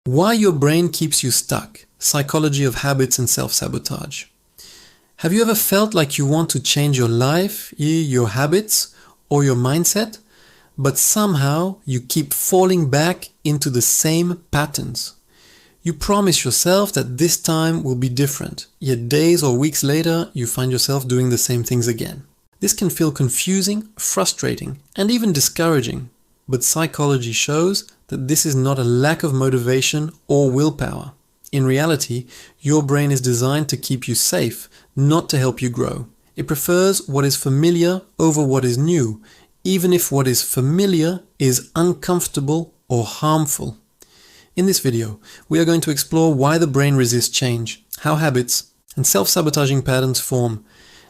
Why your brain keeps you stuck. Psychology of habits and self-sabotage. Have you ever felt like you want to change your life, your habits, or your mindset, but somehow you keep falling back into the same patterns? You promise yourself that this time will be different, yet days or weeks later you find yourself doing the same things again. This can feel confusing, frustrating, and even discouraging, but psychology shows that this is not a lack of motivation or willpower. In reality, your brain is designed to keep you safe, not to help you grow. It prefers what is familiar over what is new, even if what is familiar is uncomfortable or harmful. In this video, we are going to explore why the brain resists change, how habits and self-sabotaging patterns form,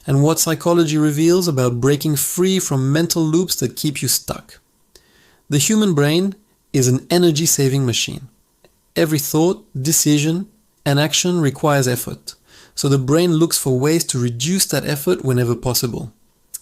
and what psychology reveals about breaking free from mental loops that keep you stuck. The human brain is an energy-saving machine. Every thought, decision, and action requires effort, so the brain looks for ways to reduce that effort whenever possible.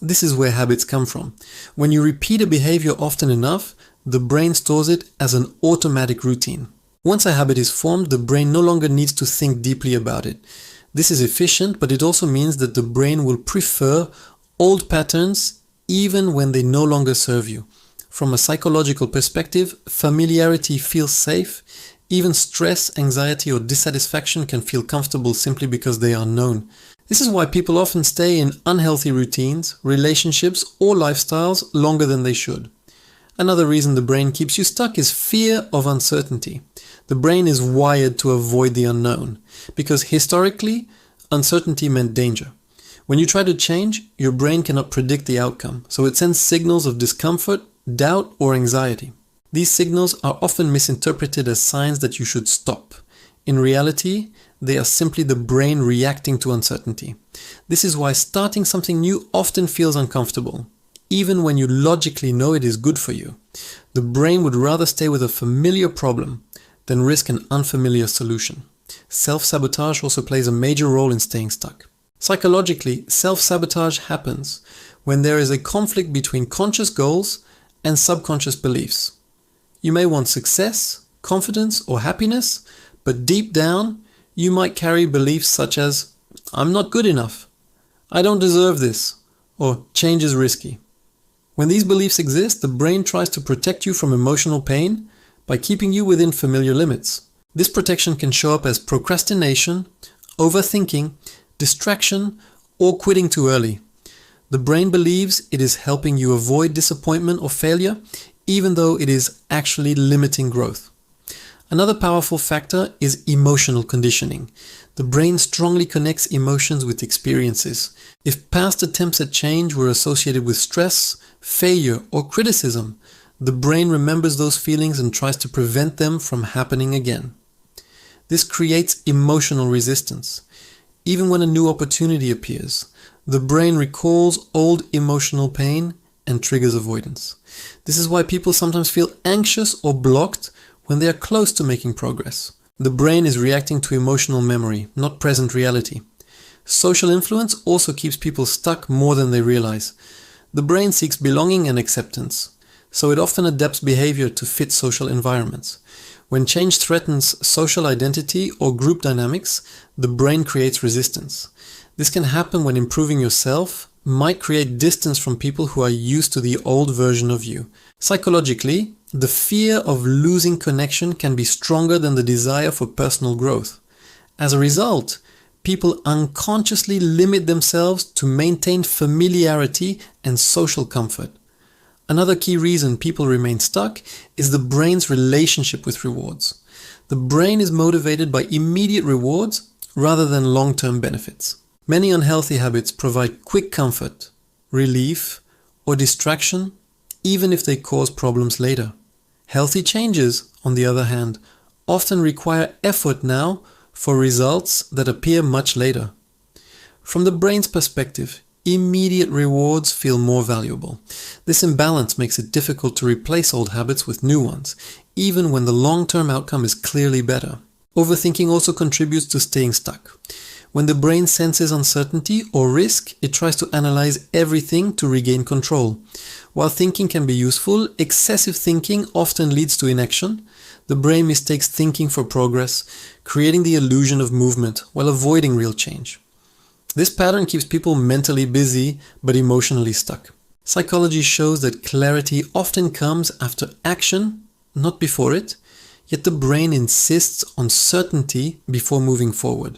This is where habits come from. When you repeat a behavior often enough, the brain stores it as an automatic routine. Once a habit is formed, the brain no longer needs to think deeply about it. This is efficient, but it also means that the brain will prefer old patterns even when they no longer serve you. From a psychological perspective, familiarity feels safe. Even stress, anxiety, or dissatisfaction can feel comfortable simply because they are known. This is why people often stay in unhealthy routines, relationships, or lifestyles longer than they should. Another reason the brain keeps you stuck is fear of uncertainty. The brain is wired to avoid the unknown, because historically, uncertainty meant danger. When you try to change, your brain cannot predict the outcome, so it sends signals of discomfort, doubt, or anxiety. These signals are often misinterpreted as signs that you should stop. In reality, they are simply the brain reacting to uncertainty. This is why starting something new often feels uncomfortable, even when you logically know it is good for you. The brain would rather stay with a familiar problem than risk an unfamiliar solution. Self-sabotage also plays a major role in staying stuck. Psychologically, self-sabotage happens when there is a conflict between conscious goals and subconscious beliefs. You may want success, confidence, or happiness, but deep down, you might carry beliefs such as, "I'm not good enough," "I don't deserve this," or "change is risky." When these beliefs exist, the brain tries to protect you from emotional pain by keeping you within familiar limits. This protection can show up as procrastination, overthinking, distraction, or quitting too early. The brain believes it is helping you avoid disappointment or failure, even though it is actually limiting growth. Another powerful factor is emotional conditioning. The brain strongly connects emotions with experiences. If past attempts at change were associated with stress, failure, or criticism, the brain remembers those feelings and tries to prevent them from happening again. This creates emotional resistance. Even when a new opportunity appears, the brain recalls old emotional pain and triggers avoidance. This is why people sometimes feel anxious or blocked when they are close to making progress. The brain is reacting to emotional memory, not present reality. Social influence also keeps people stuck more than they realize. The brain seeks belonging and acceptance, so it often adapts behavior to fit social environments. When change threatens social identity or group dynamics, the brain creates resistance. This can happen when improving yourself might create distance from people who are used to the old version of you. Psychologically, the fear of losing connection can be stronger than the desire for personal growth. As a result, people unconsciously limit themselves to maintain familiarity and social comfort. Another key reason people remain stuck is the brain's relationship with rewards. The brain is motivated by immediate rewards rather than long-term benefits. Many unhealthy habits provide quick comfort, relief, or distraction, even if they cause problems later. Healthy changes, on the other hand, often require effort now for results that appear much later. From the brain's perspective, immediate rewards feel more valuable. This imbalance makes it difficult to replace old habits with new ones, even when the long-term outcome is clearly better. Overthinking also contributes to staying stuck. When the brain senses uncertainty or risk, it tries to analyze everything to regain control. While thinking can be useful, excessive thinking often leads to inaction. The brain mistakes thinking for progress, creating the illusion of movement while avoiding real change. This pattern keeps people mentally busy but emotionally stuck. Psychology shows that clarity often comes after action, not before it, yet the brain insists on certainty before moving forward.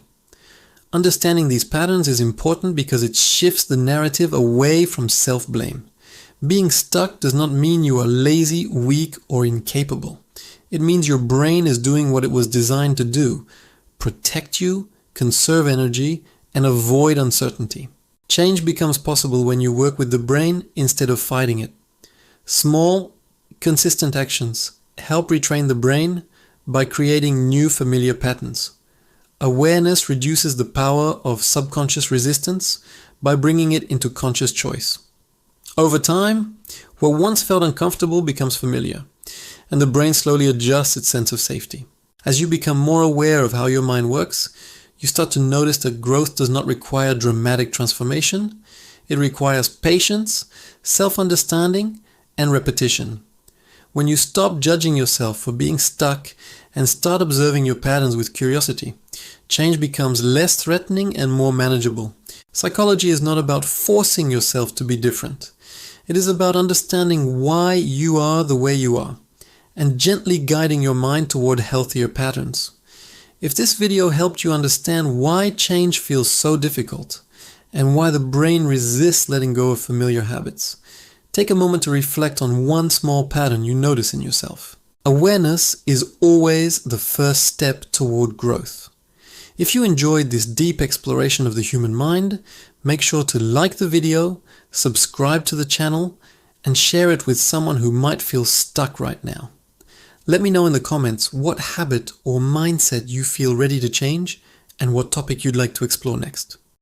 Understanding these patterns is important because it shifts the narrative away from self-blame. Being stuck does not mean you are lazy, weak, or incapable. It means your brain is doing what it was designed to do: protect you, conserve energy, and avoid uncertainty. Change becomes possible when you work with the brain instead of fighting it. Small, consistent actions help retrain the brain by creating new familiar patterns. Awareness reduces the power of subconscious resistance by bringing it into conscious choice. Over time, what once felt uncomfortable becomes familiar, and the brain slowly adjusts its sense of safety. As you become more aware of how your mind works, you start to notice that growth does not require dramatic transformation. It requires patience, self-understanding, and repetition. When you stop judging yourself for being stuck and start observing your patterns with curiosity, change becomes less threatening and more manageable. Psychology is not about forcing yourself to be different. It is about understanding why you are the way you are and gently guiding your mind toward healthier patterns. If this video helped you understand why change feels so difficult and why the brain resists letting go of familiar habits, take a moment to reflect on one small pattern you notice in yourself. Awareness is always the first step toward growth. If you enjoyed this deep exploration of the human mind, make sure to like the video, subscribe to the channel, and share it with someone who might feel stuck right now. Let me know in the comments what habit or mindset you feel ready to change and what topic you'd like to explore next.